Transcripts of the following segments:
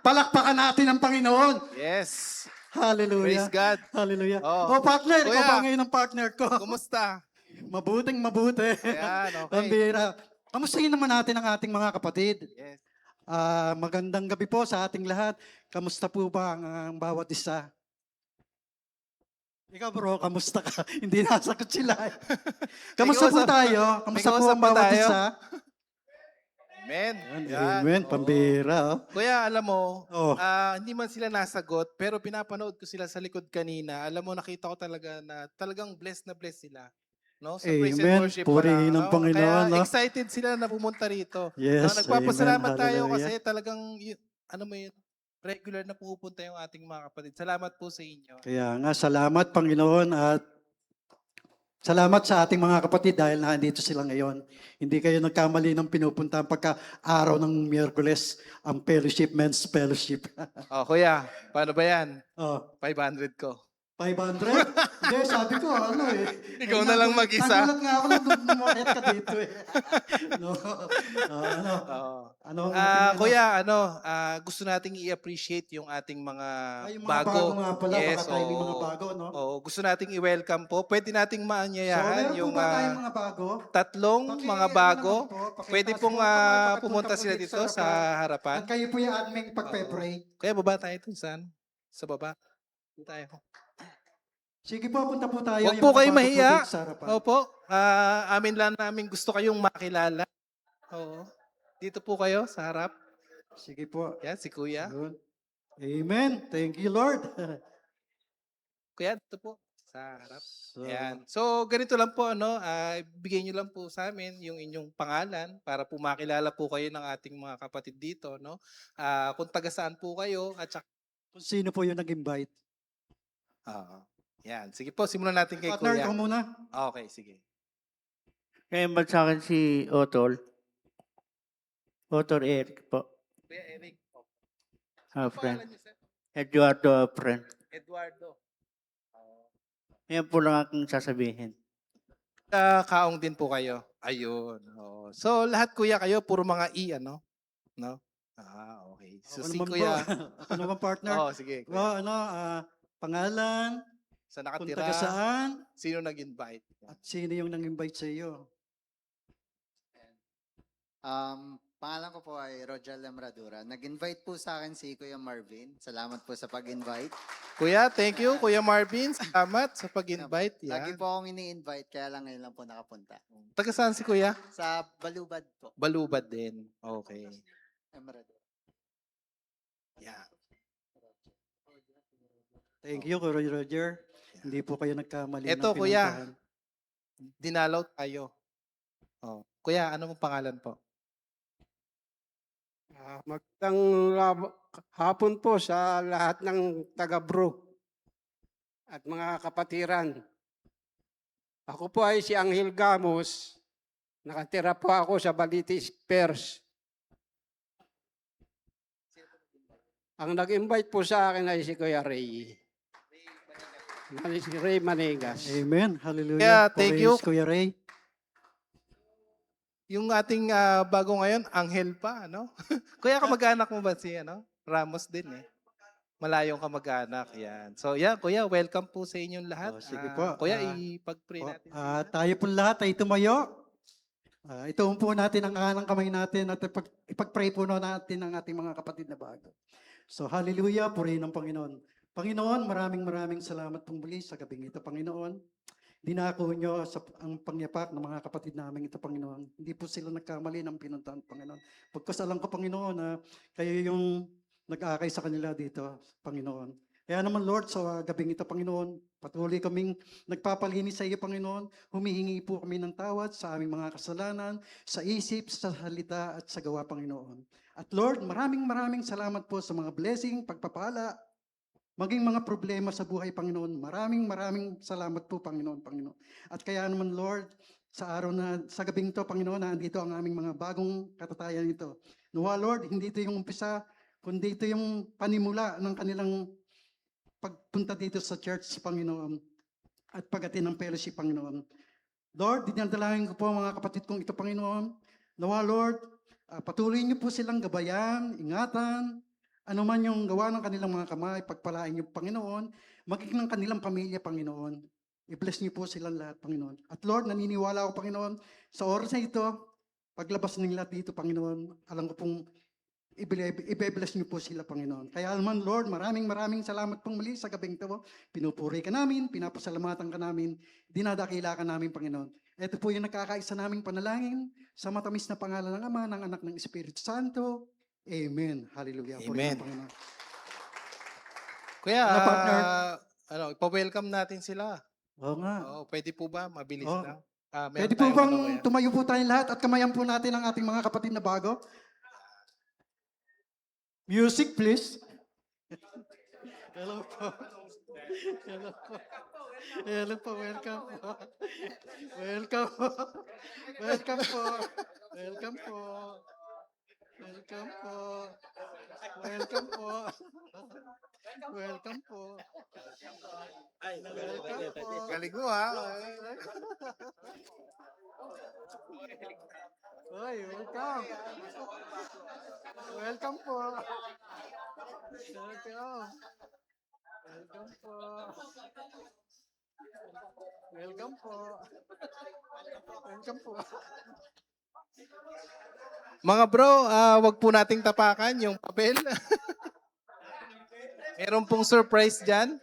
Palakpakan natin ang Panginoon. Yes. Hallelujah. Praise God. Hallelujah. Oh. Oh, partner, ikaw Kuya. ba ngayon ang partner ko? Kumusta? Mabuting mabuti. Ayan, Ang okay. bira. Kamustahin naman natin ang ating mga kapatid. Yes. Magandang gabi po sa ating lahat. Kamusta po ba ang bawat isa? Ikaw bro, kamusta ka? Hindi nasagot sila. Kamusta po kausap- tayo? Kamusta may po kausap ang ba bawat tayo? isa? Amen. Yan, amen, Oo. pambira. Oh. Kuya, alam mo, Oh. hindi man sila nasagot, pero pinapanood ko sila sa likod kanina. Alam mo, nakita ko talaga na talagang blessed na blessed sila. No? Sa praise and Amen. worship Purihin pala. ang No? Panginoon. Kaya No? excited sila na pumunta rito. Yes, No? Nagpapasalamat amen. tayo Hallelujah. kasi talagang, ano mo yun, regular na pupunta yung ating mga kapatid. Salamat po sa inyo. Kaya nga, salamat Panginoon at salamat sa ating mga kapatid dahil nandito sila ngayon. Hindi kayo nagkamali ng pinupuntahan pagka araw ng Miyerkules, ang fellowship, men's fellowship. Oh, kuya, paano ba yan? Oh, 500 ko. 500? Hindi, sabi ko, ano eh. Ikaw na lang mag-isa. Nagulat nga ako nung lumakit ka dito eh. No. Ano? Oo. Ano ang ating, Kuya, gusto nating i-appreciate yung ating mga Ay, yung mga bago. bago nga pala, Yes, baka tayo may mga oo. bago, no? Oo, gusto nating i-welcome po. Pwede nating So, maanyayahan meron yung po ba tayong mga bago? tatlong mga bago. Ano naman po, Pwede pakitaas pong mo, pakipunta pumunta po sila dito sa harapan. At kayo po yung admin pagpe-pray. Kaya baba tayo dun sa baba. Dito tayo. Sige po, punta po tayo. Huwag yung po mga kayo bago po mahiya. dito sa harapan. Opo. Amin lang namin gusto kayong makilala. Oo. Dito po kayo sa harap. Sige po. Yan, si Kuya. Yun. Amen. Thank you, Lord. Kuya, dito po sa harap. So, Ayan. So, ganito lang po, bigay nyo lang po sa amin yung inyong pangalan para po makilala po kayo ng ating mga kapatid dito, no? Kung taga saan po kayo at saka... kung sino po yung nag-invite. Yan. Sige po, simulan natin kay Partner, Kuya. ikaw muna. Okay, sige. Kaya ba sa akin si Otol? Otol Eric po. Kuya Eric. Ah, Ano friend. pangalan niyo, sir? Eduardo, friend. Eduardo. Yan po lang aking sasabihin. Kaong din po kayo. Ayun. Oo. So, lahat kuya kayo, puro mga ano? No? Okay. So, Ako si naman po. Kuya... Ako naman, partner. sige. Oh, pangalan, Sa kung nakatira, taga saan, sino nag-invite? at sino yung nag-invite sa iyo. Pangalan ko po ay Rogel Lemradura. Nag-invite po sa akin si Kuya Marvin. Salamat po sa pag-invite. Kuya, thank you. Kuya Marvin, salamat sa pag-invite. Lagi Yan. po akong ini-invite, kaya lang ngayon lang po nakapunta. Taga saan si Kuya? Sa Balubad po. Balubad din. Okay. Lemradura. Yeah. Thank you, Kuya Roger. Hindi po kayo nagkamali Eto, ng Kuya. pinuntahan. Dinalaw tayo. Kuya, ano mong pangalan po? Magandang hapon po sa lahat ng taga-Bro at mga kapatiran. Ako po ay si Anghel Gamos. Nakatira po ako sa Balitis Pers. Ang nag-invite po sa akin ay si Kuya Ray. Si Ray Manegas. Amen. Hallelujah. Yeah, thank you. Praise Kuya Ray. Yung ating bago ngayon, Anghel pa, ano? Kuya, kamag-anak mo ba si Ramos din eh. Malayong kamag-anak, yan. So, yan, Kuya, welcome po sa inyong lahat. Sige po. Kuya, ipag-pray natin. Tayo po lahat ay tumayo. Ituon po natin ang kanang kamay natin at ipag-pray po natin ang ating mga kapatid na bago. So, hallelujah, purihin ng Panginoon. Panginoon, maraming salamat pong muli sa gabing ito, Panginoon. Dinako nyo ang pangyapak ng mga kapatid namin ito, Panginoon. Hindi po sila nagkamali ng pinuntahan, Panginoon. Pagkasalan ko, Panginoon, na kayo yung nag-aakay sa kanila dito, Panginoon. Kaya naman, Lord, sa gabing ito, Panginoon, patuloy kaming nagpapalinis sa iyo, Panginoon. Humihingi po kami ng tawad sa aming mga kasalanan, sa isip, sa salita, at sa gawa, Panginoon. At Lord, maraming salamat po sa mga blessing, pagpapala, maging mga problema sa buhay, Panginoon. Maraming salamat po, Panginoon. At kaya naman, Lord, sa gabing ito, Panginoon, na andito ang aming mga bagong katatayan ito. Nawa, Lord, hindi ito yung umpisa, kundi ito yung panimula ng kanilang pagpunta dito sa church, Panginoon, at pag-attend ng fellowship, Panginoon. Lord, dinadalangin ko po mga kapatid kong ito, Panginoon. Nawa, Lord, patuloy niyo po silang gabayan, ingatan, Ano man yung gawa ng kanilang mga kamay, pagpalain niyo, Panginoon, maging ng kanilang pamilya, Panginoon. I-bless niyo po silang lahat, Panginoon. At Lord, naniniwala ako, Panginoon, sa oras na ito, paglabas nila dito, Panginoon, alam ko pong i-bless niyo po sila, Panginoon. Kaya naman, Lord, maraming salamat pong muli sa gabing ito. Pinupuri ka namin, pinapasalamatan ka namin, dinadakila ka namin, Panginoon. Ito po yung nakakaisa naming panalangin sa matamis na pangalan ng Ama, ng Anak, ng Espiritu Santo. Amen. Hallelujah. Purihin Amen. ang Panginoon. Kuya, Ano, partner? ipa-welcome natin sila. Oo nga. Oo, pwede po ba? Mabilis Oo. lang. Meron Pwede po tayong bang kuya? tumayo po tayong lahat at kamayan po natin ang ating mga kapatid na bago? Music, please. Hello po. Hello po. Hello po. Welcome po. Welcome po. Welcome po. Welcome po. Welcome po. Welcome po. Welcome po. Welcome po. Galing mo ha. Hoy, welcome. Welcome po. Welcome. Welcome po. Welcome po. Welcome po. Mga bro, wag po nating tapakan yung papel. Meron pong surprise dyan.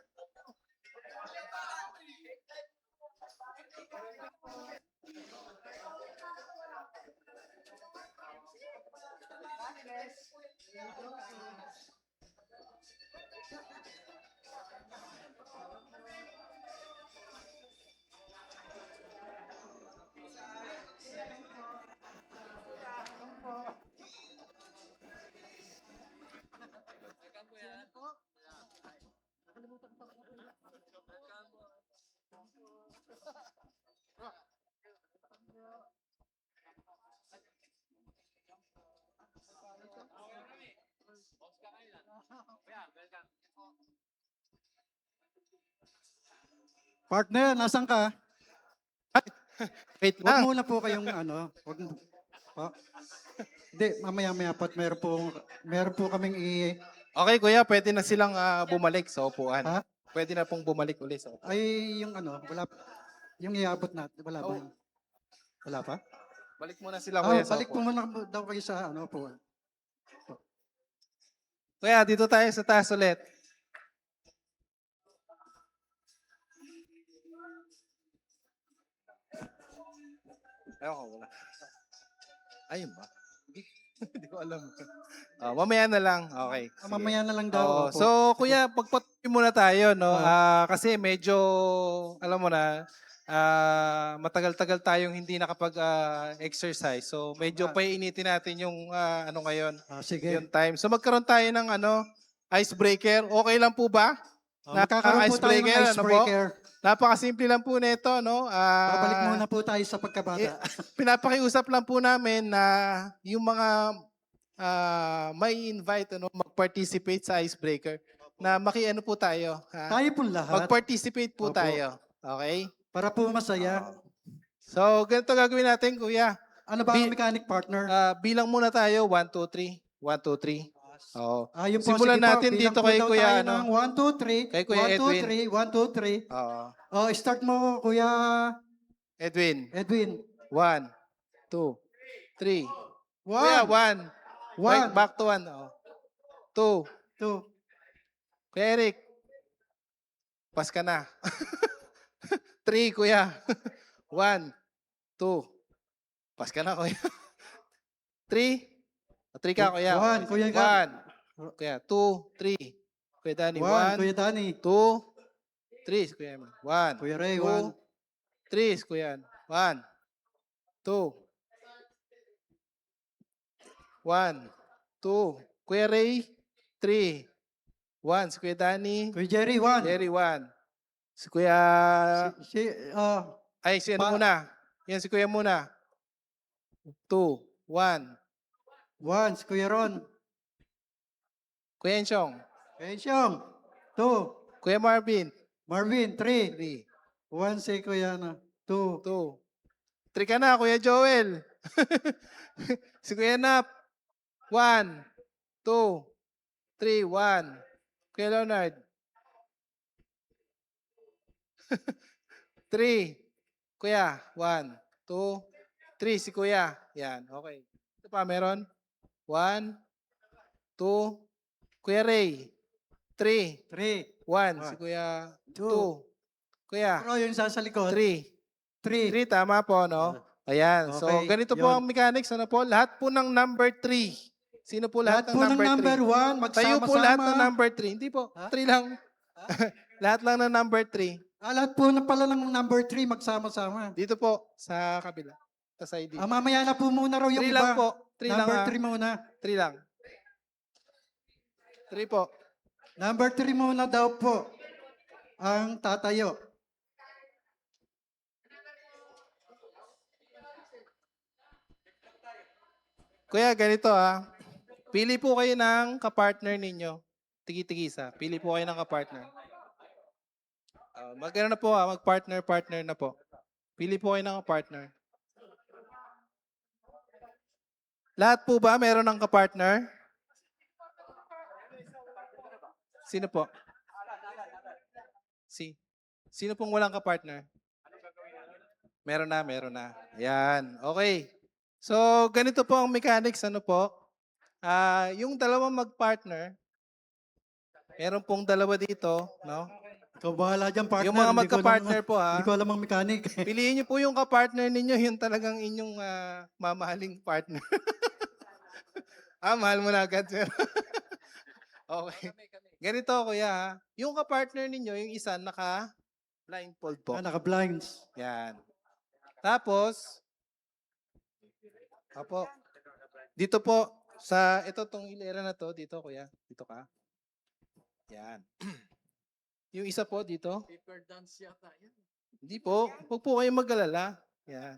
Partner, nasan ka? Wait Wag lang. muna po kayong ano, wag mo. Oh. Hindi, mamaya-maya pat meron po kaming Okay kuya, pwede na silang bumalik sa upuan. Ha? Pwede na pong bumalik ulit sa upuan. ay yung ano, wala yung iabot natin, wala ba? Oh. Wala pa? Balik muna sila kuya sa Balik po upuan. muna daw kayo sa ano po. Kuya, dito tayo sa taas ulit. Ayun ko, wala. Ayun ba? Hindi ko alam. Mamaya na lang. Okay. sige. Mamaya na lang daw. Oo. opo. So, kuya, pagpatuloy muna tayo, no? Ah. Kasi medyo, alam mo na, matagal-tagal tayong hindi nakapag-exercise. So, medyo nga. painitin natin yung ano ngayon, Sige. yung time. So, magkaroon tayo ng icebreaker. Okay lang po ba? Magkakaroon po tayo ng icebreaker, ano po? icebreaker. Napakasimple lang po nito, no? Babalik muna po tayo sa pagkabata. Pinapakiusap lang po namin na yung mga may invite mag-participate sa icebreaker na makiano po tayo. Ha? Tayo po lahat. Mag-participate po Opo. tayo. Okay? Para po masaya. So, ganito gagawin natin, kuya. Ano ba ang mechanic partner? Bilang muna tayo, 1, 2, 3. 1, 2, 3. Oo. Yun po, Simulan sige po, natin bilang dito po kay daw Kuya, tayo ano? ng 1, 2, 3. Kay Kuya 1, 2, Edwin. 3. 1, 2, 3. Oo. Start mo, Kuya Edwin. Edwin. 1, 2, 3. 1, Kuya, 1. 1, Back to 1. 2. 2. Kuya Eric. Pas ka na. 3, kuya. 1, 2. Pas ka na, kuya. 3. 3 ka, kuya. 1, Kuya Gab. 1. Kuya, 2, 3. Kuya Danny, 1, 1, Kuya Danny. 2, 3. Kuya, 1. Kuya Ray, 2, 1. 3, kuya. 1, 2. 1, 2. Kuya Ray, 3. 1. Si Kuya Danny. Kuya Jerry, 1. Jerry, 1. Si Kuya... si ano muna? Yan, si Kuya muna. 2, 1. 1, si Kuya Ron. Kuya Enchong. Kuya Ensyong. 2. Kuya Marvin. Marvin, 3. 3, 1 si Kuya 2. 2. 3 ka na, Kuya Joel. Si Kuya Nap. 1, 2, 3, 1. Kuya Leonard. 3. Kuya, 1, 2, 3. Si Kuya. Yan, okay. Ito pa, meron? 1, 2. Kuya Ray. 3, 3. 1. Si Kuya 2. Kuya, Bro, yung sa likod. 3. 3. 3, tama po, no? Ayan. So, Okay, ganito po yun. ang mechanics. Ano po? Lahat po ng number 3. Sino po lahat, Lahat po ng number 1, Tayo po lahat ng magsama-sama. number 3. Hindi po. Ha? 3 lang. Lahat lang ng number 3. Lahat po na pala ng number 3 magsama-sama. Dito po, sa kabila. Sa side. Mamaya na po muna raw yung 3 iba. lang po. 3 lang. Number ah. 3 muna. 3 lang. 3 po. Number 3 muna daw po ang tatayo. Kuya, ganito ah. Pili po kayo ng kapartner ninyo. Tigi-tigisa. Pili po kayo ng kapartner. Mag-ano na po ah, mag-partner na po. Pili po kayo ng kapartner. Lahat po ba meron ng kapartner? Sino po? Sino pong walang kapartner? Meron na. Ayan. Okay. So, ganito po ang mechanics. Ano po? Yung dalawang mag-partner, meron pong dalawa dito, no? Ikaw bahala dyan, partner. Yung mga Hindi ko magka-partner alam- po ha. Hindi ko alam ang mechanic. Piliin niyo po yung ka-partner ninyo, yung talagang inyong mamahaling partner. Mahal mo na agad, sir. Okay. Ganito, kuya, ha? Yung ka-partner ninyo, yung isa naka-blindfold po. Naka-blinds. Yan. Tapos, dito po, tong hilera na to, dito, kuya. Dito ka. Yan. Yung isa po dito. Hindi po. Huwag po kayong mag-alala. Yan.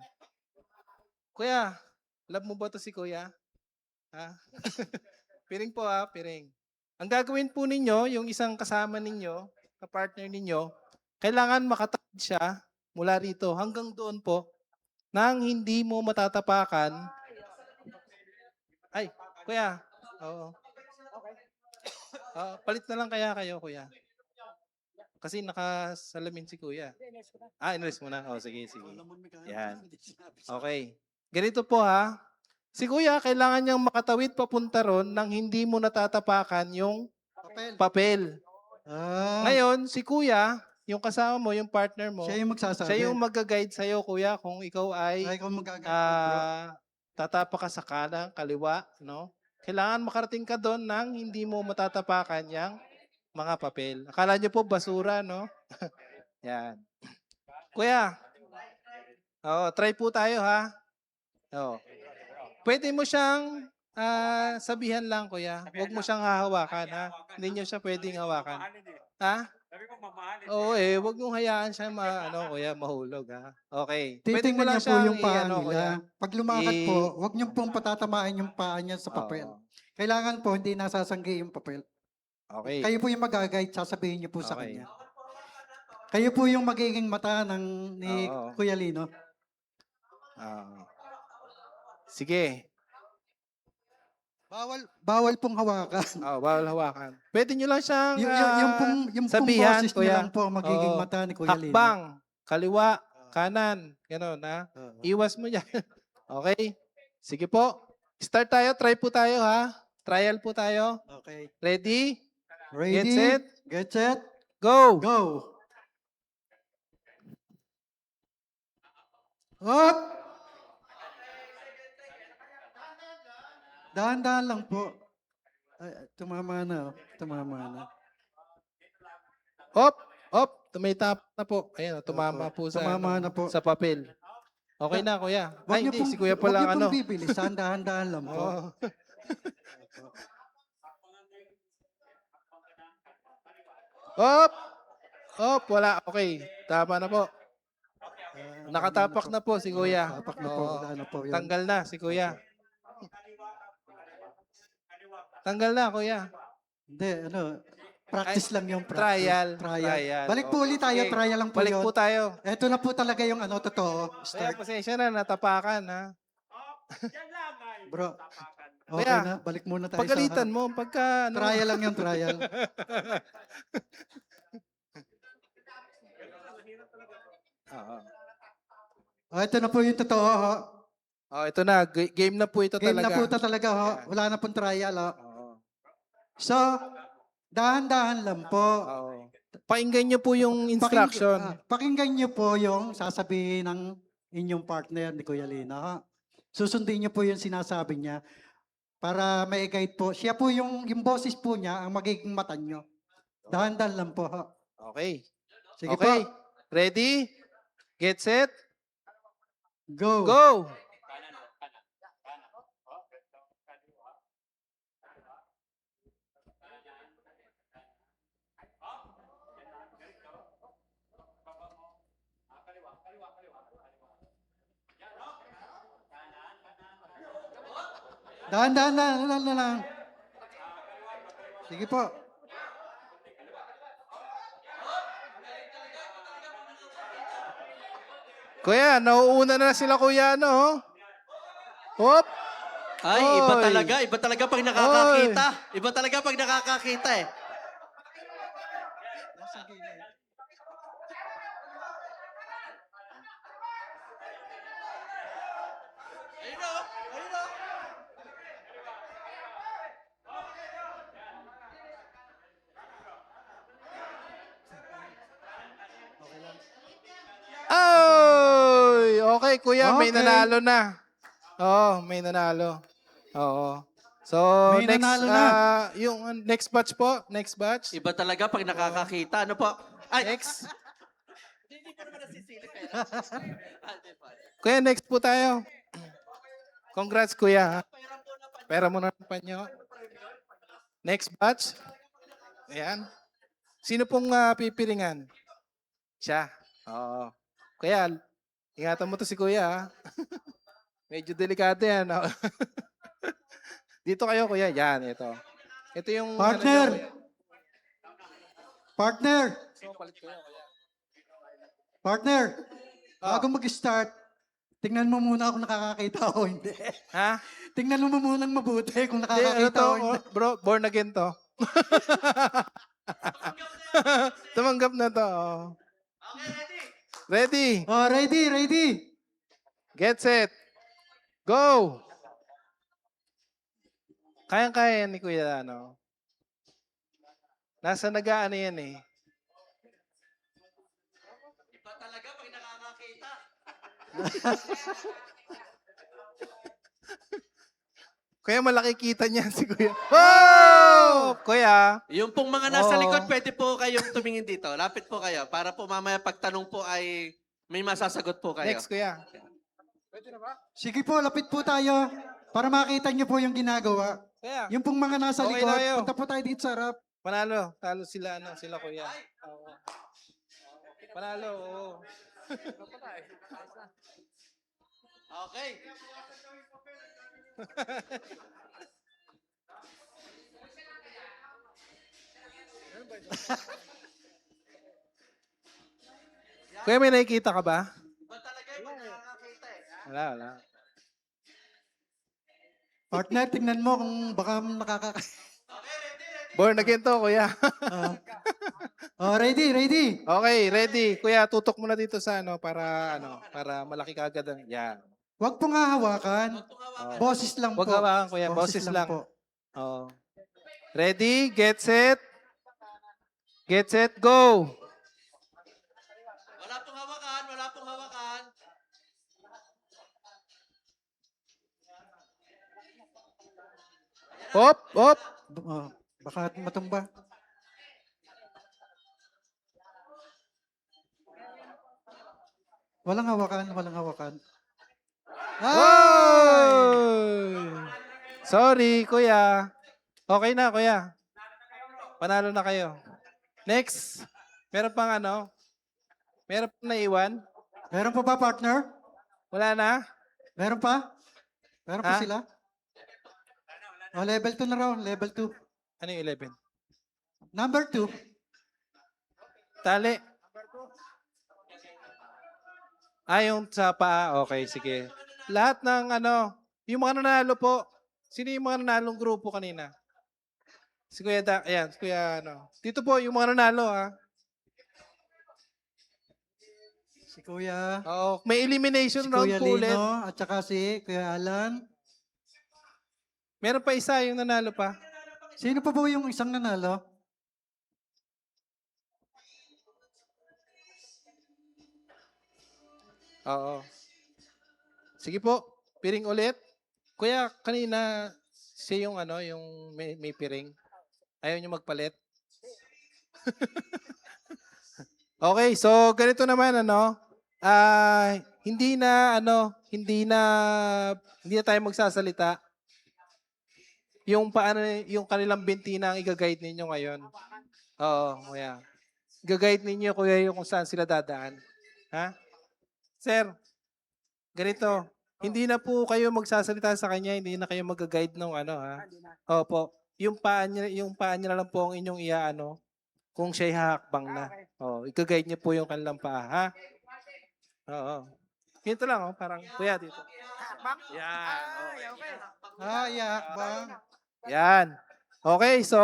Kuya, love mo ba to si kuya? Ha? Piring po ha, piring. Ang gagawin po ninyo, yung isang kasama ninyo, ka-partner ninyo, kailangan makatawid siya mula rito hanggang doon po nang hindi mo matatapakan. Ay, kuya. Oo. Palit na lang kaya kayo, kuya. Kasi nakasalamin si kuya. Inalis mo na. Sige. Yan. Okay. Ganito po ha. Si kuya, kailangan niyang makatawid papunta ron nang hindi mo natatapakan yung papel. Ngayon, si kuya, yung kasama mo, yung partner mo, Siya yung magsasabi. siya yung mag-guide sa'yo, kuya, kung ikaw ay Ay, ikaw magagawa. tatapak ka sa kanan, kaliwa, no? Kailangan makarating ka doon nang hindi mo matatapakan yung mga papel. Akala niyo po basura, no? Yan. Kuya, try po tayo, ha? Pwede mo siyang sabihan lang, kuya. Huwag mo siyang hahawakan, ha? Hindi niyo siya pwedeng hawakan. Ha? Oo huwag mong hayaan siya kuya, mahulog, ha? Okay. Pwede mo Titingnan lang niya po yung paa kuya. nila. Pag lumakad I- po, huwag niyo pong patatamaan yung paa niya sa papel. Oo. Kailangan po, hindi nasasanggi yung papel. Okay. Kayo po yung mag-guide, sasabihin niyo po sa Okay. kanya. Kayo po yung magiging mata ni Oo. Kuya Lino. Sige. Bawal pong hawakan. Bawal hawakan. Pwede nyo lang siyang yung pong sabihan, boses niyo kuya. lang po ang magiging Oo. mata ni Kuya Lino. hakbang, kaliwa, kanan, gano'n, ha? Oo. Iwas mo yan. Okay? Sige po. Start tayo. Try po tayo, ha? Trial po tayo. Okay. Ready? Ready? Get set? Get set? Go! Go! Up! Dahan-dahan lang po. Ay, tumama na. Tumama na. Op! Tumitap na po. Ayan, tumama po sa, Tumama na po. sa papel. Okay na, kuya. Wag Ay, niyo hindi. pong- Si kuya wag pala niyo ano. pong bibilisan. Dahan-dahan lang po. Oo. Wala. Okay. Tama na po. Nakatapak na po si kuya. Tapak na po. Oo. Wala na po yun. Tanggal na si kuya. Tanggal na, kuya. Hindi, practice lang yung practice. Trial. Balik po ulit tayo. Okay. Trial lang po Balik yun. po tayo. Ito na po talaga yung totoo. Kuya, Start. pasensya na, natapakan, ha? Bro, Okay Kaya, na, balik muna tayo pagalitan sa mo, pagka, ano, trial lang yung trial. Oo. Ito na po yung totoo, ho. Oh, ito na. Game na po ito Game na talaga. po ito talaga, ho. Yan. Wala na pong trial, ho. Oo. So, dahan-dahan lang po. Oo. Pakinggan nyo po yung instruction. Pakinggan niyo po yung sasabihin ng inyong partner ni Kuya Lina, ha. Susundin niyo po yung sinasabi niya para may guide po. Siya po yung boses po niya ang magiging mata niyo. Dahan-dahan lang po, ho. Okay. Sige Okay. po. Ready? Get set? Go. Go! Dahan-dahan lang. Sige po. Kuya, nauuna na sila kuya, ano? Hop! Ay, Oy! iba talaga pag nakakakita. Iba talaga pag nakakakita eh. Ayun o, ayun o. Ay! Okay, kuya, may Okay. nanalo na. Oo, may nanalo. Oo. So, May next, nanalo na. yung next batch po. Next batch. Iba talaga pag nakakakita. Ano po? Ay, Next. hindi ko naman nasisili pero. Kuya, next po tayo. Congrats, kuya. Pera mo na pa nyo. Next batch. Ayan. Sino pong pipilingan? Siya. Oo. Kuya, ingatan mo to si kuya. Ha? Medyo delikado yan. No? Dito kayo, kuya. Yan, ito. Ito yung... Partner! Ano nyo, kuya. Partner! So, palit ko yan, kuya. Partner! Oh. Bago mag-start, tingnan mo muna kung nakakakita o hindi. Ha? Tingnan mo munang mabuti kung Ano nakakakita to? o hindi. Bro, born again to. Tumanggap na to. Oh. Ready? Oh, ready. Get set. Go! Kayang-kaya yan ni Kuya, ano? Nasa nag-aano yan eh. Iba talaga pag nakakakita. Kuya, malaki kita niyan si Kuya. Wow! Kuya, Yung pong mga nasa Oo. likod, pwede po kayong tumingin dito. Lapit po kayo para po mamaya pagtanong po ay may masasagot po kayo. next Kuya. Sige po, lapit po tayo para makita niyo po yung ginagawa. Kuya, Yung pong mga nasa Okay likod, na kayo. punta po tayo dito sa harap. panalo. Talo sila, ano, sila Kuya. Oo. Panalo, oo. Okay. Kuya, may nakikita ka ba? Iba talaga yung pag nakakakita eh. Wala. Partner, tingnan mo kung baka nakakakita. Born again to, Kuya. Oh, ready. Okay, ready. Kuya, tutok mo na dito sa para malaki kagad ang yan. Huwag pong hahawakan. Oo. Boses lang Huwag po. hawakan, Kuya. Boses lang. po. Oo. Ready, get set. Get set, go. Wala pong hawakan, wala pong hawakan. Hop. Oh, baka matumba. Walang hawakan. Oy! Sorry, Kuya. Okay na, Kuya. Panalo na kayo. Next. Meron pang ano? Meron pang naiwan? Meron pa ba, partner? Wala na? Meron pa? Meron pa Ha? sila? Oh, level 2 na raw. Level 2. Ano yung 11? Number 2. Tali. Yung sa paa. Okay, sige. Lahat ng yung mga nanalo po, Sino yung mga nanalong grupo kanina? Si Kuya ayan, si Kuya ano. Dito po yung mga nanalo ha. Si Kuya, Oo, may elimination si round Kuya po ulit. Lino, at saka si Kuya Alan. Meron pa isa yung nanalo pa. Sino pa po yung isang nanalo? Oo. Sige po, piring ulit. Kuya, kanina siya yung ano, yung may piring. Ayaw niyo magpalit. Okay, so ganito naman ano, hindi na tayo magsasalita. Yung paano yung kanilang binti na ang i-guide ninyo ngayon. Oo, kuya. I-guide ninyo kuya yung kung saan sila dadaan. Ha? Sir, ganito. Hindi na po kayo magsasalita sa kanya, hindi na kayo mag-guide ng ano ha. Opo. Yung paa niya na lang po ang inyong iaano kung siya'y hahakbang na. Oh, i-guide niyo po yung kanilang paa, ha? Oo. Ganito lang, oh, parang kuya dito. Yan. Yak bang? Yan. Okay, so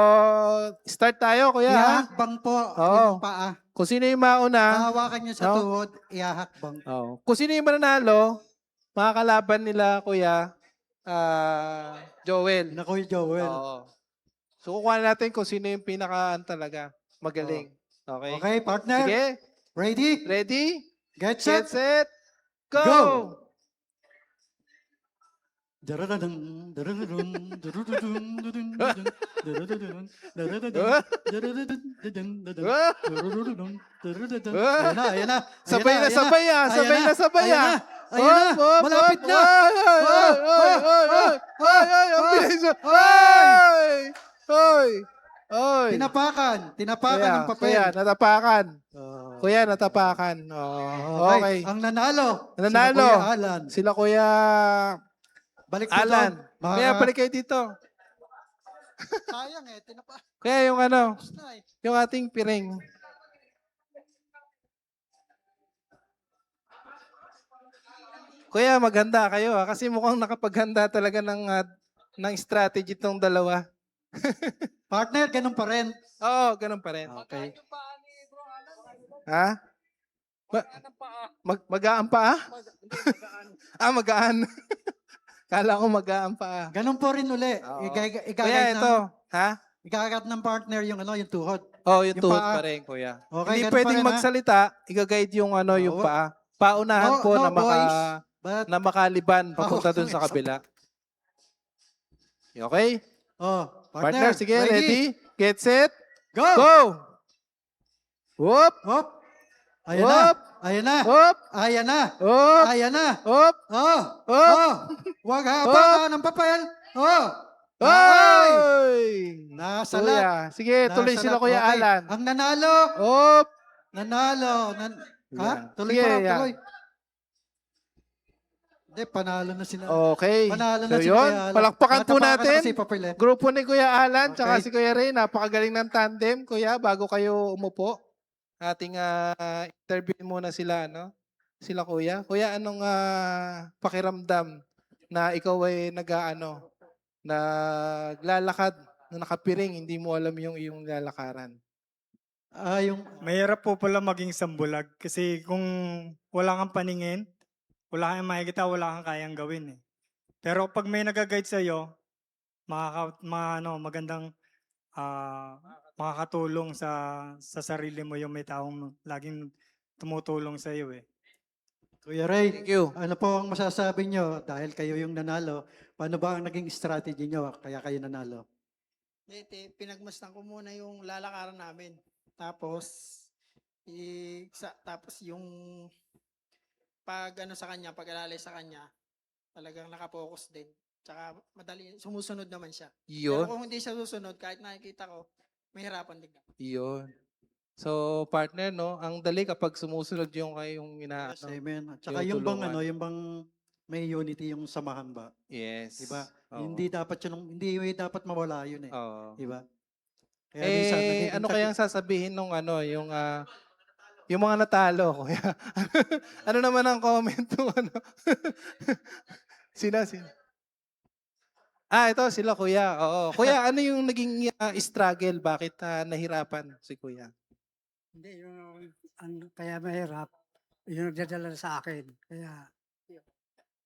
start tayo, kuya. ha? Ihahakbang po Oo. yung paa. Kung sino yung mauna, Hahawakan niyo sa No? tuhod, ihahakbang. kung sino yung mananalo, mga kalaban nila, kuya, Joel. Na Kuya Joel. Oo. So, kukuha natin kung sino yung talaga magaling. Okay? Okay, partner. Sige. Ready? Ready? Get Get set. set. Go! Go! Daradadun, daradadun, darududun, dudun, dudun, daradadun, daradadun, daradadun, dudun, dudun, Ah! darududun, darududun. Ah! Ayan na, ayan na. Sabay na sabay ah. Sabay na sabay Ayan ah. na, ayan na. Malapit na. Ang bilis. Ay! Ay! Ay! Tinapakan. Tinapakan ng papel. Kuya, natapakan. Oh. Kuya, natapakan. Oh, okay. Ang nanalo. Ang nanalo. Si Kuya Alan. Sila Kuya Balik po Alan. doon. Kuya, balik kayo dito. Sayang tinapakan Kuya, yung ano, na yung ating piring. Kuya, maghanda kayo kasi mukhang nakapaghanda talaga ng strategy tong dalawa. Partner, ganun pa rin. Oo, ganun pa rin. Okay. Ha? Magaan pa? Magaan. Kala ko magaan pa. Ganun po rin uli. Oo. Igagat Kuya, ito. Ha? Igagat ng partner yung yung tuhod. Oh, yung Yung tuhod paa. pa rin, kuya. Okay, Hindi ganun pwedeng pa rin, ha? magsalita, i-guide yung yung Oo. paa. Paunahan No, po no, na boys. But, na makaliban papunta dun sa Okay. kabila. Okay? partner, Partner, sige, ready? Get set, Go! go! Whoop! Hop! Ayan Hop! na! Ayan na! Whoop! Ayan na! Whoop! Ayan na! Whoop! Oh! Hop! Oh! Huwag hapakan ng papel! Oh! Ay! Oy! Nasalat! Kuya, sige, tuloy Nasalat. sila Kuya Okay. Alan. Ang nanalo! Whoop! Nanalo! Ha? Yan. Tuloy Sige, pa, yan. tuloy. Hindi, panalo na sila. Okay. Panalo So na si yun, Kuya Alan. palakpakan po Natapakan na natin. kasi papel eh. Grupo ni Kuya Alan, tsaka Okay. si Kuya Ray, napakagaling ng tandem. Kuya, bago kayo umupo, ating interview muna sila, no? Sila Kuya. Kuya, anong pakiramdam na ikaw ay naglalakad, na nakapiring, hindi mo alam yung iyong lalakaran? Yung Mahirap po pala maging sambulag kasi kung wala kang paningin, wala kang makikita, wala kang kayang gawin eh. Pero pag may nag-guide sa iyo, magandang makakatulong sa sarili mo yung may taong laging tumutulong sa iyo eh. Kuya Ray, Thank you. ano po ang masasabi nyo dahil kayo yung nanalo? Paano ba ang naging strategy nyo kaya kayo nanalo? Pinagmasdan ko muna yung lalakaran namin. Tapos, tapos yung sa kanya, pag-alalay sa kanya, talagang nakapokus din. Tsaka madali, sumusunod naman siya. Pero Yun. kung hindi siya susunod, kahit nakikita ko, mahirapan din. Yun. So, partner, no, ang dali kapag sumusunod yung kayong Yes, amen. At saka yung yung bang tulungan. yung bang may unity yung samahan ba? Yes. Diba? Oo. Hindi dapat mawala yun eh. Oo. Diba? Kaya minsan nagiging Ano kayang sasabihin nung yung mga natalo, kuya? Ano naman ang comment nung Sina? Ito sila kuya. Oo. Kuya, ano yung naging struggle? Bakit nahirapan si kuya? Hindi, kaya mahirap, yung nagdadala sa akin. Kaya,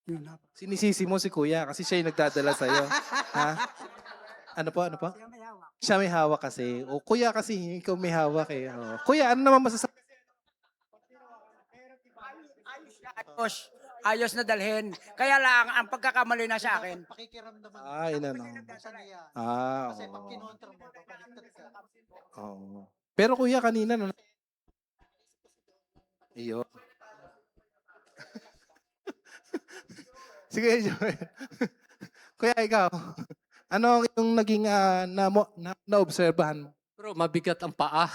yun na. Sinisisi mo si kuya kasi siya yung nagdadala sa'yo. Ha? Ano po? Ano po? Kaya may hawak. Siya may hawak kasi. O kuya kasi, ikaw may hawak eh. O. Kuya, ano naman masasabi? Ayos na dalhin. Kaya lang, ang pagkakamali na sa akin, Pakikiramdaman. Ina no. Saan yan? Kasi pag Oo. kinontra mo, babaliktad ka. Oo. Pero kuya, kanina, no? Iyo. Sige, Joel. Kuya, ikaw. Ano yung naging naobserbahan mo? Bro, mabigat ang paa.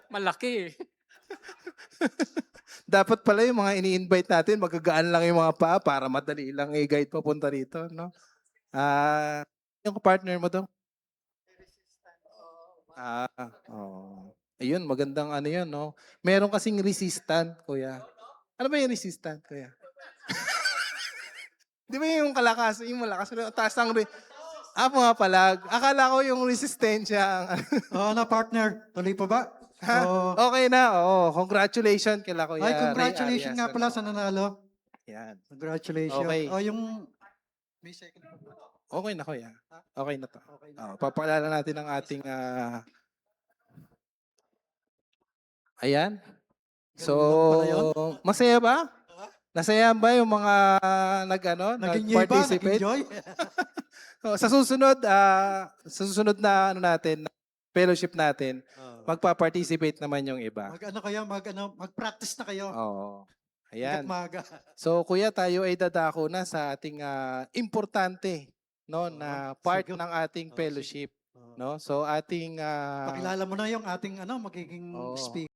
Malaki eh. Dapat pala yung mga ini-invite natin, magagaan lang yung mga paa para madali lang i-guide papunta rito, no? Yung partner mo daw? Oo. Ayun, magandang ano yun, no? Meron kasing resistant, kuya. Ano ba yung resistant, kuya? Di ba yung kalakas, yung malakas, taas ang pumapalag. Akala ko yung resistensya. Na partner, tuloy pa ba? Ha? So, Okay na, oo. Congratulations kila kuya. ay, Ray congratulations Arias, nga pala ano? sa nanalo. Yan. Congratulations. Okay. Yung... May second pa ba? Okay na kuya. Okay na to. Okay na. Papaalala natin ang ating ayan. So, Ganun lang pala yun? masaya ba? Nasaya ba yung mga Nag-enjoy ba? nag-participate? Nag-enjoy? Sa susunod na natin, fellowship natin, magpa-participate naman yung iba. Mag-practice na kayo. Oo. Hanggat Ayan. maaga. So kuya, tayo ay dadako na sa ating importante no na part sige. ng ating Sige. fellowship, Oo. no? So ating Pakilala mo na yung ating magiging Oo. speaker.